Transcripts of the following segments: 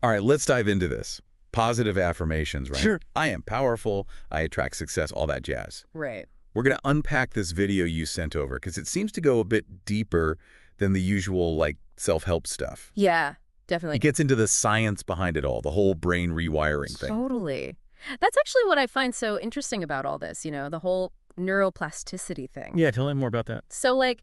All right, let's dive into this. Positive affirmations, right? Sure. I am powerful, I attract success, all that jazz. Right. We're going to unpack this video you sent over because it seems to go a bit deeper than the usual, like, self-help stuff. Yeah, It definitely. gets into the science behind it all, the whole brain rewiring thing. Totally. That's actually what I find so interesting about all this, the whole neuroplasticity thing. Yeah, tell me more about that. So, like,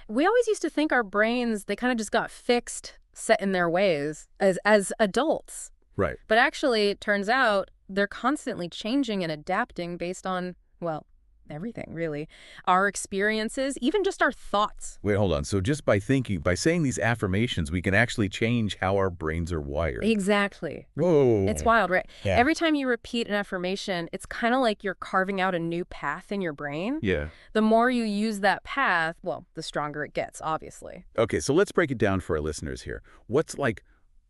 we always used to think our brains, they kind of just got fixed, set in their ways as adults. Right. But actually, it turns out they're constantly changing and adapting based on, well, everything, really. Our experiences, even just our thoughts. Wait, hold on. So just by saying these affirmations, we can actually change how our brains are wired. Exactly. Whoa. It's wild, right? Yeah. Every time you repeat an affirmation, it's kind of like you're carving out a new path in your brain. Yeah. The more you use that path, well, the stronger it gets, obviously. Okay, so let's break it down for our listeners here. What's like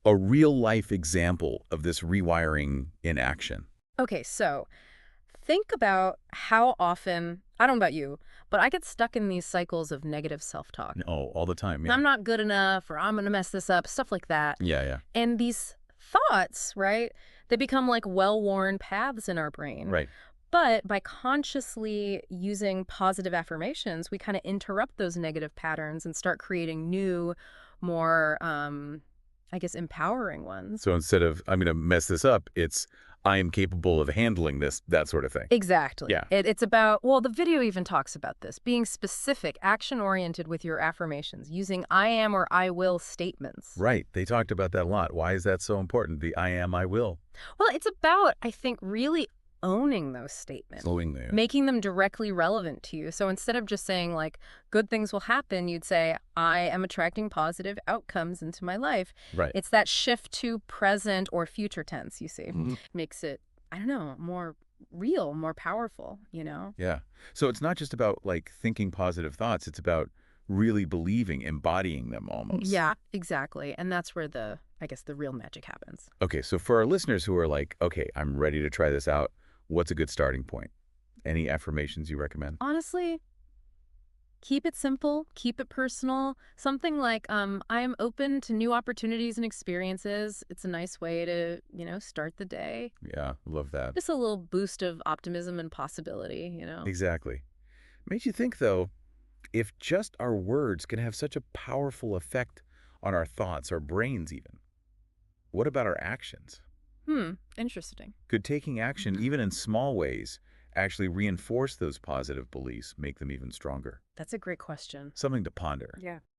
a real-life example of this rewiring in action? Okay, so think about how often, I don't know about you, but I get stuck in these cycles of negative self-talk. Oh, all the time, yeah. I'm not good enough, or I'm going to mess this up, stuff like that. Yeah, yeah. And these thoughts, right, they become like well-worn paths in our brain. Right. But by consciously using positive affirmations, we kind of interrupt those negative patterns and start creating new, more, I guess, empowering ones. So instead of, I'm going to mess this up, it's, I am capable of handling this, that sort of thing. Exactly. Yeah. It's about, well, the video even talks about this, being specific, action-oriented with your affirmations, using I am or I will statements. Right. They talked about that a lot. Why is that so important? The I am, I will. Well, it's about, I think, really owning those statements. Slowing there. Making them directly relevant to you. So instead of just saying, like, good things will happen, you'd say, I am attracting positive outcomes into my life. Right. It's that shift to present or future tense, you see. Mhm. Makes it, I don't know, more real, more powerful, Yeah. So it's not just about, like, thinking positive thoughts. It's about really believing, embodying them almost. Yeah, exactly. And that's where I guess, the real magic happens. Okay, so for our listeners who are like, okay, I'm ready to try this out, what's a good starting point? Any affirmations you recommend? Honestly, keep it simple, keep it personal. Something like, I am open to new opportunities and experiences. It's a nice way to, start the day. Yeah, love that. Just a little boost of optimism and possibility. Exactly. Made you think, though, if just our words can have such a powerful effect on our thoughts, our brains even, what about our actions? Interesting. Could taking action, even in small ways, actually reinforce those positive beliefs, make them even stronger? That's a great question. Something to ponder. Yeah.